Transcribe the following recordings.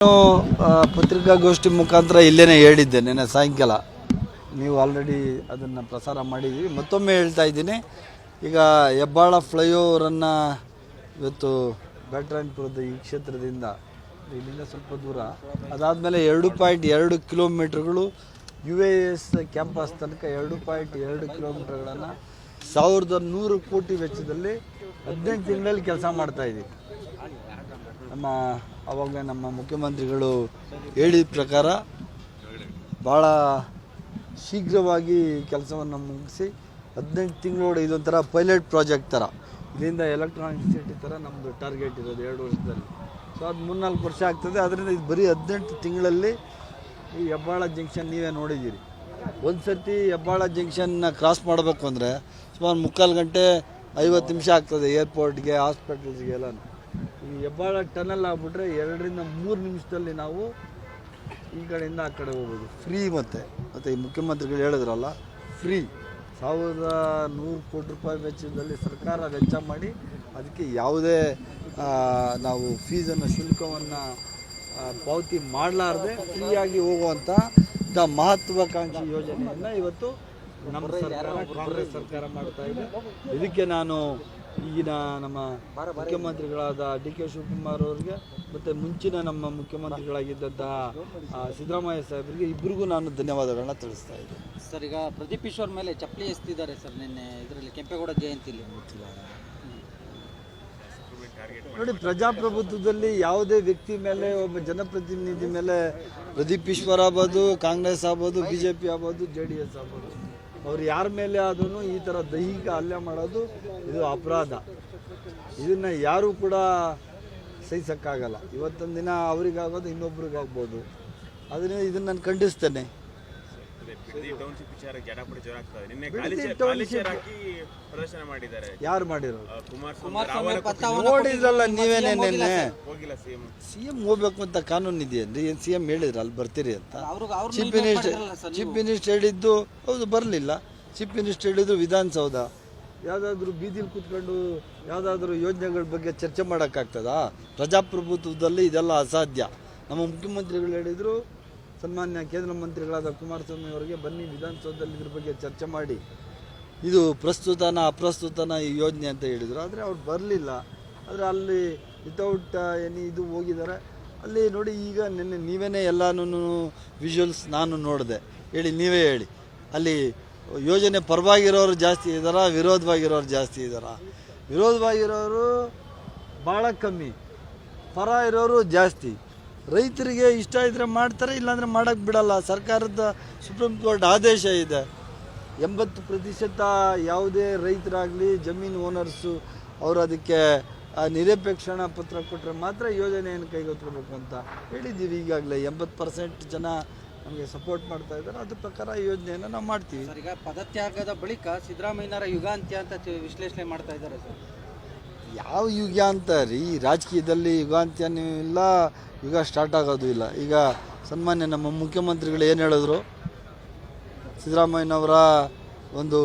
ಪತ್ರಿಕಾಗೋಷ್ಠಿ ಮುಖಾಂತರ ಇಲ್ಲೇ ಹೇಳಿದ್ದೆ ನೆನ್ನೆ ಸಾಯಂಕಾಲ. ನೀವು ಆಲ್ರೆಡಿ ಅದನ್ನು ಪ್ರಸಾರ ಮಾಡಿದ್ದೀವಿ. ಮತ್ತೊಮ್ಮೆ ಹೇಳ್ತಾ ಇದ್ದೀನಿ, ಈಗ ಹೆಬ್ಬಾಳ ಫ್ಲೈಓವರನ್ನು ಇವತ್ತು ಬ್ಯಾಟರಾಯನಪುರದ ಈ ಕ್ಷೇತ್ರದಿಂದ ಇಲ್ಲಿಂದ ಸ್ವಲ್ಪ ದೂರ, ಅದಾದಮೇಲೆ 2.2 ಕಿಲೋಮೀಟ್ರ್ಗಳು UAS ಕ್ಯಾಂಪಸ್ ತನಕ 2.2 ಕಿಲೋಮೀಟ್ರ್ಗಳನ್ನು 1100 ಕೋಟಿ ವೆಚ್ಚದಲ್ಲಿ 18 ತಿಂಗಳಲ್ಲಿ ಕೆಲಸ ಮಾಡ್ತಾಯಿದ್ದೀವಿ. ಆವಾಗಲೇ ನಮ್ಮ ಮುಖ್ಯಮಂತ್ರಿಗಳು ಹೇಳಿದ ಪ್ರಕಾರ ಭಾಳ ಶೀಘ್ರವಾಗಿ ಕೆಲಸವನ್ನು ಮುಗಿಸಿ 18 ತಿಂಗಳೊಳಗೆ ಇದೊಂಥರ ಪೈಲಟ್ ಪ್ರಾಜೆಕ್ಟ್ ಥರ, ಇಲ್ಲಿಂದ ಎಲೆಕ್ಟ್ರಾನಿಕ್ ಸಿಟಿ ಥರ ನಮ್ಮದು ಟಾರ್ಗೆಟ್ ಇರೋದು 2 ವರ್ಷದಲ್ಲಿ. ಸೊ ಅದು 3-4 ವರ್ಷ ಆಗ್ತದೆ. ಅದರಿಂದ ಇದು ಬರೀ 18 ತಿಂಗಳಲ್ಲಿ ಈ ಹೆಬ್ಬಾಳ ಜಂಕ್ಷನ್ ನೀವೇ ನೋಡಿದ್ದೀರಿ. ಒಂದು ಸರ್ತಿ ಹೆಬ್ಬಾಳ ಜಂಕ್ಷನ್ನ ಕ್ರಾಸ್ ಮಾಡಬೇಕು ಅಂದರೆ ಸುಮಾರು 3/4 ಗಂಟೆ 50 ನಿಮಿಷ ಆಗ್ತದೆ, ಏರ್ಪೋರ್ಟ್ಗೆ, ಹಾಸ್ಪಿಟಲ್ಸ್ಗೆ ಎಲ್ಲ. ಈ ಹೆಬ್ಬಾಳ ಟನಲ್ ಆಗಿಬಿಟ್ರೆ 2-3 ನಿಮಿಷದಲ್ಲಿ ನಾವು ಈ ಕಡೆಯಿಂದ ಆ ಕಡೆ ಹೋಗ್ಬೋದು, ಫ್ರೀ. ಮತ್ತು ಈ ಮುಖ್ಯಮಂತ್ರಿಗಳು ಹೇಳಿದ್ರಲ್ಲ, ಫ್ರೀ 1100 ಕೋಟಿ ರೂಪಾಯಿ ವೆಚ್ಚದಲ್ಲಿ ಸರ್ಕಾರ ವೆಚ್ಚ ಮಾಡಿ ಅದಕ್ಕೆ ಯಾವುದೇ ನಾವು ಫೀಸನ್ನು, ಶುಲ್ಕವನ್ನು ಪಾವತಿ ಮಾಡಲಾರ್ದೆ ಫ್ರೀಯಾಗಿ ಹೋಗುವಂಥ ಮಹತ್ವಾಕಾಂಕ್ಷಿ ಯೋಜನೆಯನ್ನು ಇವತ್ತು ನಮ್ಮ ಸರ್ಕಾರ, ಕಾಂಗ್ರೆಸ್ ಸರ್ಕಾರ ಮಾಡ್ತಾ ಇದೆ. ಇದಕ್ಕೆ ನಾನು ಈಗಿನ ನಮ್ಮ ಮುಖ್ಯಮಂತ್ರಿಗಳಾದ DK ಶಿವಕುಮಾರ್ ಅವರಿಗೆ ಮತ್ತು ಮುಂಚಿನ ನಮ್ಮ ಮುಖ್ಯಮಂತ್ರಿಗಳಾಗಿದ್ದಂತಹ ಸಿದ್ದರಾಮಯ್ಯ ಸಾಹೇಬರಿಗೆ ಇಬ್ಬರಿಗೂ ನಾನು ಧನ್ಯವಾದಗಳನ್ನ ತಿಳಿಸ್ತಾ ಇದ್ದೀನಿ. ಸರ್, ಈಗ ಪ್ರದೀಪ್ ಈಶ್ವರ್ ಮೇಲೆ ಚಪ್ಪಲಿ ಎಸ್ತಿದ್ದಾರೆ ಸರ್ ನಿನ್ನೆ ಇದರಲ್ಲಿ ಕೆಂಪೇಗೌಡ ಜಯಂತಿಲಿ. ನೋಡಿ, ಪ್ರಜಾಪ್ರಭುತ್ವದಲ್ಲಿ ಯಾವುದೇ ವ್ಯಕ್ತಿ ಮೇಲೆ, ಒಬ್ಬ ಜನಪ್ರತಿನಿಧಿ ಮೇಲೆ, ಪ್ರದೀಪ್ ಈಶ್ವರ್ ಆಗ್ಬೋದು, ಕಾಂಗ್ರೆಸ್ ಆಗ್ಬೋದು, BJP ಆಗ್ಬೋದು, JDS ಆಗ್ಬೋದು, ಅವ್ರು ಯಾರ ಮೇಲೆ ಆದ್ರೂ ಈ ಥರ ದೈಹಿಕ ಹಲ್ಲೆ ಮಾಡೋದು ಇದು ಅಪರಾಧ. ಇದನ್ನು ಯಾರೂ ಕೂಡ ಸಹಿಸೋಕ್ಕಾಗಲ್ಲ. ಇವತ್ತೊಂದು ದಿನ ಅವರಿಗಾಗೋದು ಇನ್ನೊಬ್ರಿಗಾಗ್ಬೋದು. ಅದರಿಂದ ಇದನ್ನು ನಾನು ಖಂಡಿಸ್ತೇನೆ. ಯಾರು ಮಾಡಿರೋದು ನೋಡಿದ್ರಲ್ಲ ನೀವೇನೇ. ನಿನ್ನೆ CM ಹೋಗ್ಬೇಕು ಅಂತ ಕಾನೂನು ಇದೆಯೇನ್ರಿ? ಏನು CM ಹೇಳಿದ್ರು ಅಲ್ಲಿ ಬರ್ತೀರಿ ಅಂತ? ಚೀಫ್ ಮಿನಿಸ್ಟರ್ ಹೇಳಿದ್ದು ಹೌದು, ಬರಲಿಲ್ಲ. ಚೀಫ್ ಮಿನಿಸ್ಟರ್ ಹೇಳಿದ್ರು ವಿಧಾನಸೌಧ. ಯಾವುದಾದ್ರೂ ಬೀದಿಲಿ ಕೂತ್ಕೊಂಡು ಯಾವುದಾದ್ರೂ ಯೋಜನೆಗಳ ಬಗ್ಗೆ ಚರ್ಚೆ ಮಾಡೋಕ್ಕಾಗ್ತದಾ? ಪ್ರಜಾಪ್ರಭುತ್ವದಲ್ಲಿ ಇದೆಲ್ಲ ಅಸಾಧ್ಯ. ನಮ್ಮ ಮುಖ್ಯಮಂತ್ರಿಗಳು ಹೇಳಿದರು, ಸನ್ಮಾನ್ಯ ಕೇಂದ್ರ ಮಂತ್ರಿಗಳಾದ ಕುಮಾರಸ್ವಾಮಿ ಅವರಿಗೆ, ಬನ್ನಿ ವಿಧಾನಸೌಧದಲ್ಲಿ ಇದ್ರ ಬಗ್ಗೆ ಚರ್ಚೆ ಮಾಡಿ, ಇದು ಪ್ರಸ್ತುತನ ಅಪ್ರಸ್ತುತನ ಈ ಯೋಜನೆ ಅಂತ ಹೇಳಿದರು. ಆದರೆ ಅವ್ರು ಬರಲಿಲ್ಲ. ಆದರೆ ಅಲ್ಲಿ ವಿತೌಟ್ ಇದು ಹೋಗಿದ್ದಾರೆ. ಅಲ್ಲಿ ನೋಡಿ, ಈಗ ನಿನ್ನೆ ನೀವೇ ಎಲ್ಲನೂ ವಿಜುವಲ್ಸ್ ನಾನು ನೋಡಿದೆ. ಹೇಳಿ, ನೀವೇ ಹೇಳಿ, ಅಲ್ಲಿ ಯೋಜನೆ ಪರವಾಗಿರೋರು ಜಾಸ್ತಿ ಇದ್ದಾರಾ, ವಿರೋಧವಾಗಿರೋರು ಜಾಸ್ತಿ ಇದ್ದಾರಾ? ವಿರೋಧವಾಗಿರೋರು ಭಾಳ ಕಮ್ಮಿ, ಪರ ಇರೋರು ಜಾಸ್ತಿ. ರೈತರಿಗೆ ಇಷ್ಟ ಇದ್ದರೆ ಮಾಡ್ತಾರೆ, ಇಲ್ಲಾಂದರೆ ಮಾಡೋಕ್ಕೆ ಬಿಡಲ್ಲ. ಸರ್ಕಾರದ ಸುಪ್ರೀಂ ಕೋರ್ಟ್ ಆದೇಶ ಇದೆ, 80% ಯಾವುದೇ ರೈತರಾಗಲಿ, ಜಮೀನು ಓನರ್ಸು ಅವರು ಅದಕ್ಕೆ ನಿರಪೇಕ್ಷಣಾ ಪತ್ರ ಕೊಟ್ಟರೆ ಮಾತ್ರ ಯೋಜನೆಯನ್ನು ಕೈಗೆತ್ತಿಕೊಳ್ಬೇಕು ಅಂತ ಹೇಳಿದ್ದೀವಿ. ಈಗಾಗಲೇ 80% ಜನ ನಮಗೆ ಸಪೋರ್ಟ್ ಮಾಡ್ತಾ ಇದ್ದಾರೆ. ಅದ್ರ ಪ್ರಕಾರ ಈ ಯೋಜನೆಯನ್ನು ನಾವು ಮಾಡ್ತೀವಿ. ಸರ್, ಈಗ ಪದತ್ಯಾಗದ ಬಳಿಕ ಸಿದ್ದರಾಮಯ್ಯನವರ ಯುಗಾಂತ್ಯ ಅಂತ ವಿಶ್ಲೇಷಣೆ ಮಾಡ್ತಾ ಇದ್ದಾರೆ ಸರ್. ಯಾವ ಯುಗಾಂತ ರೀ? ರಾಜಕೀಯದಲ್ಲಿ ಯುಗಾಂತ್ಯನೂ ಇಲ್ಲ, ಯುಗ ಸ್ಟಾರ್ಟ್ ಆಗೋದು ಇಲ್ಲ. ಈಗ ಸನ್ಮಾನ್ಯ ನಮ್ಮ ಮುಖ್ಯಮಂತ್ರಿಗಳು ಏನು ಹೇಳಿದ್ರು, ಸಿದ್ದರಾಮಯ್ಯನವರ ಒಂದು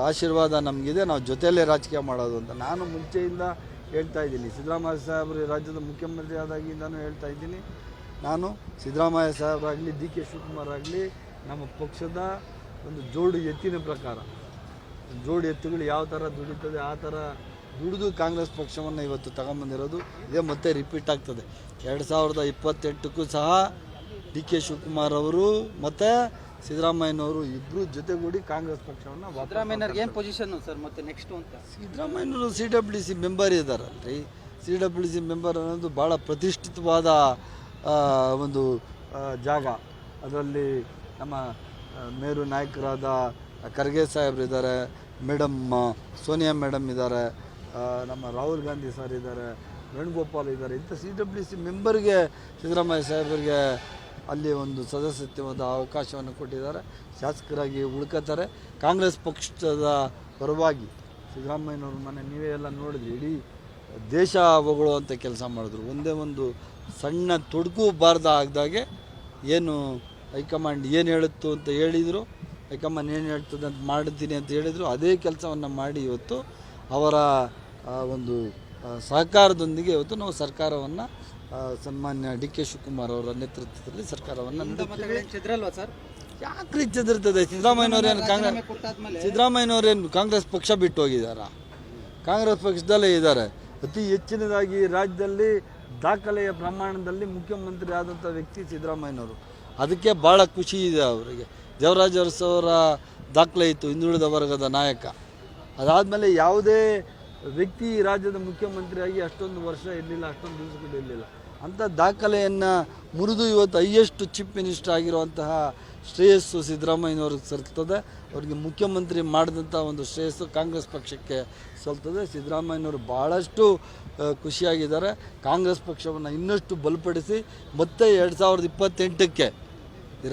ಆಶೀರ್ವಾದ ನಮಗಿದೆ, ನಾವು ಜೊತೆಯಲ್ಲೇ ರಾಜಕೀಯ ಮಾಡೋದು ಅಂತ ನಾನು ಮುಂಚೆಯಿಂದ ಹೇಳ್ತಾ ಇದ್ದೀನಿ. ಸಿದ್ದರಾಮಯ್ಯ ಸಾಹೇಬರು ರಾಜ್ಯದ ಮುಖ್ಯಮಂತ್ರಿ ಆದಾಗಿಂದನೂ ಹೇಳ್ತಾ ಇದ್ದೀನಿ. ನಾನು ಸಿದ್ದರಾಮಯ್ಯ ಸಾಹೇಬರಾಗಲಿ, DK ಶಿವಕುಮಾರ್ ಆಗಲಿ, ನಮ್ಮ ಪಕ್ಷದ ಒಂದು ಜೋಡು ಎತ್ತಿನ ಪ್ರಕಾರ, ಜೋಡು ಎತ್ತುಗಳು ಯಾವ ಥರ ದುಡಿತದೆ ಆ ಥರ ದುಡಿದು ಕಾಂಗ್ರೆಸ್ ಪಕ್ಷವನ್ನು ಇವತ್ತು ತಗೊಂಬಂದಿರೋದು. ಇದೇ ಮತ್ತೆ ರಿಪೀಟ್ ಆಗ್ತದೆ. 2028ಕ್ಕೂ ಸಹ DK ಶಿವಕುಮಾರ್ ಅವರು ಮತ್ತು ಸಿದ್ದರಾಮಯ್ಯನವರು ಇಬ್ಬರು ಜೊತೆಗೂಡಿ ಕಾಂಗ್ರೆಸ್ ಪಕ್ಷವನ್ನು. ಸಿದ್ದರಾಮಯ್ಯನವ್ರಿಗೆ ಏನು ಪೊಸಿಷನ್ ಸರ್ ಮತ್ತೆ ನೆಕ್ಸ್ಟು ಅಂತ? ಸಿದ್ದರಾಮಯ್ಯನವರು CWC ಮೆಂಬರ್ ಇದ್ದಾರಲ್ರಿ. CWC ಮೆಂಬರ್ ಅನ್ನೋದು ಭಾಳ ಪ್ರತಿಷ್ಠಿತವಾದ ಒಂದು ಜಾಗ. ಅದರಲ್ಲಿ ನಮ್ಮ ಮೇರು ನಾಯಕರಾದ ಖರ್ಗೆ ಸಾಹೇಬ್ರು ಇದ್ದಾರೆ, ಮೇಡಮ್ ಸೋನಿಯಾ ಮೇಡಮ್ ಇದ್ದಾರೆ, ನಮ್ಮ ರಾಹುಲ್ ಗಾಂಧಿ ಸರ್ ಇದ್ದಾರೆ, ವೇಣುಗೋಪಾಲ್ ಇದ್ದಾರೆ. ಇಂಥ CWC ಮೆಂಬರ್ಗೆ ಸಿದ್ದರಾಮಯ್ಯ ಸಾಹೇಬರಿಗೆ ಅಲ್ಲಿ ಒಂದು ಸದಸ್ಯತ್ವದ ಅವಕಾಶವನ್ನು ಕೊಟ್ಟಿದ್ದಾರೆ. ಶಾಸಕರಾಗಿ ಉಳ್ಕೋತಾರೆ. ಕಾಂಗ್ರೆಸ್ ಪಕ್ಷದ ಪರವಾಗಿ ಸಿದ್ದರಾಮಯ್ಯನವ್ರ ಮನೆ ನೀವೇ ಎಲ್ಲ ನೋಡಿದ್ರಿ. ಇಡೀ ದೇಶ ಹೊಗಳುವಂಥ ಕೆಲಸ ಮಾಡಿದ್ರು. ಒಂದೇ ಒಂದು ಸಣ್ಣ ತೊಡಕು ಬಾರ್ದ ಆಗದಾಗೆ ಏನು ಹೈಕಮಾಂಡ್ ಏನು ಹೇಳುತ್ತು ಅಂತ ಹೇಳಿದರು, ಹೈಕಮಾಂಡ್ ಏನು ಹೇಳ್ತದೆ ಅಂತ ಮಾಡ್ತೀನಿ ಅಂತ ಹೇಳಿದರು. ಅದೇ ಕೆಲಸವನ್ನು ಮಾಡಿ ಇವತ್ತು ಅವರ ಒಂದು ಸಹಕಾರದೊಂದಿಗೆ ಇವತ್ತು ನಾವು ಸರ್ಕಾರವನ್ನು ಸನ್ಮಾನ್ಯ ಡಿ ಕೆ ಶಿವಕುಮಾರ್ ಅವರ ನೇತೃತ್ವದಲ್ಲಿ ಸರ್ಕಾರವನ್ನು ಮತಗಳೇನು ಚೆದ್ರಲ್ವಾ ಸರ್? ಯಾಕ್ರಿ ಚೆದರ್ತದೆ? ಸಿದ್ದರಾಮಯ್ಯನವ್ರೇನು ಕಾಂಗ್ರೆಸ್ ಪಕ್ಷ ಬಿಟ್ಟು ಹೋಗಿದಾರ? ಕಾಂಗ್ರೆಸ್ ಪಕ್ಷದಲ್ಲೇ ಇದ್ದಾರೆ. ಅತಿ ಹೆಚ್ಚಿನದಾಗಿ ರಾಜ್ಯದಲ್ಲಿ ದಾಖಲೆಯ ಪ್ರಮಾಣದಲ್ಲಿ ಮುಖ್ಯಮಂತ್ರಿ ಆದಂಥ ವ್ಯಕ್ತಿ ಸಿದ್ದರಾಮಯ್ಯನವರು. ಅದಕ್ಕೆ ಭಾಳ ಖುಷಿ ಇದೆ ಅವರಿಗೆ. ದೇವರಾಜ ಅರಸು ಅವರ ದಾಖಲೆ ಇತ್ತು, ಹಿಂದುಳಿದ ವರ್ಗದ ನಾಯಕ. ಅದಾದಮೇಲೆ ಯಾವುದೇ ವ್ಯಕ್ತಿ ರಾಜ್ಯದ ಮುಖ್ಯಮಂತ್ರಿಯಾಗಿ ಅಷ್ಟೊಂದು ವರ್ಷ ಇರಲಿಲ್ಲ, ಅಷ್ಟೊಂದು ದಿವಸಗಳು ಇರಲಿಲ್ಲ. ಅಂಥ ದಾಖಲೆಯನ್ನು ಮುರಿದು ಇವತ್ತು ಹೈಯೆಸ್ಟ್ ಚೀಫ್ ಮಿನಿಸ್ಟರ್ ಆಗಿರುವಂತಹ ಶ್ರೇಯಸ್ಸು ಸಿದ್ದರಾಮಯ್ಯನವ್ರಿಗೆ ಸಲ್ತದೆ. ಅವರಿಗೆ ಮುಖ್ಯಮಂತ್ರಿ ಮಾಡಿದಂಥ ಒಂದು ಶ್ರೇಯಸ್ಸು ಕಾಂಗ್ರೆಸ್ ಪಕ್ಷಕ್ಕೆ ಸಲ್ತದೆ. ಸಿದ್ದರಾಮಯ್ಯನವರು ಭಾಳಷ್ಟು ಖುಷಿಯಾಗಿದ್ದಾರೆ. ಕಾಂಗ್ರೆಸ್ ಪಕ್ಷವನ್ನು ಇನ್ನಷ್ಟು ಬಲಪಡಿಸಿ ಮತ್ತೆ 2028ಕ್ಕೆ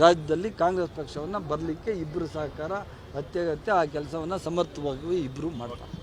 ರಾಜ್ಯದಲ್ಲಿ ಕಾಂಗ್ರೆಸ್ ಪಕ್ಷವನ್ನು ಬರಲಿಕ್ಕೆ ಇಬ್ಬರು ಸಹಕಾರ ಅತ್ಯಗತ್ಯ. ಆ ಕೆಲಸವನ್ನು ಸಮರ್ಥವಾಗಿ ಇಬ್ಬರು ಮಾಡ್ತಾರೆ.